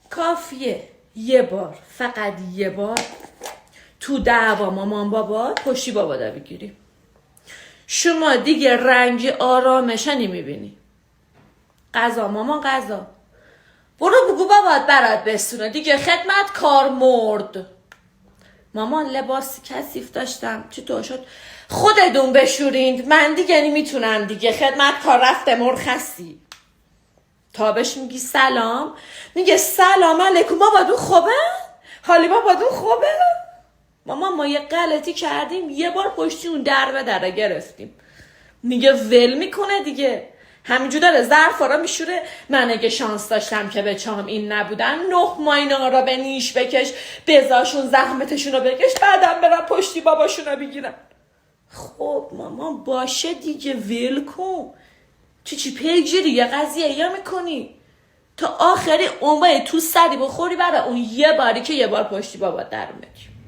کافیه یه بار، فقط یه بار تو دعوا مامان بابا پشتی بابا دا بگیری. شما دیگه رنگ آرامشا نمیبینی. قضا مامان قضا، برو بگو بابات برات بستونه دیگه، خدمت کار مرد. مامان لباس کثیف داشتم چطور شد؟ خودتون بشورید، من دیگه نمیتونم دیگه، خدمت کار رفته مرخصی. تابش میگی سلام، میگه سلام علیکم باباتون خوبه؟ حالی باباتون خوبه؟ مامان ما یه غلطی کردیم، یه بار پشتی اون در به در گرفتیم. میگه ول میکنه دیگه، همینجور داره ظرفا را میشوره. من اگه شانس داشتم که بچه‌ام این نبودن 9 ماه اینا را به نیش بکش، بزاشون زحمتشون رو بکش، بعدم برم پشتی باباشون رو بگیرم. خب مامان باشه دیگه، ول کن. چی پیگیری یه قضیه یا میکنی تا آخری عمره تو سری بخوری برای اون یه باری که یه بار پشتی بابات در اومدی.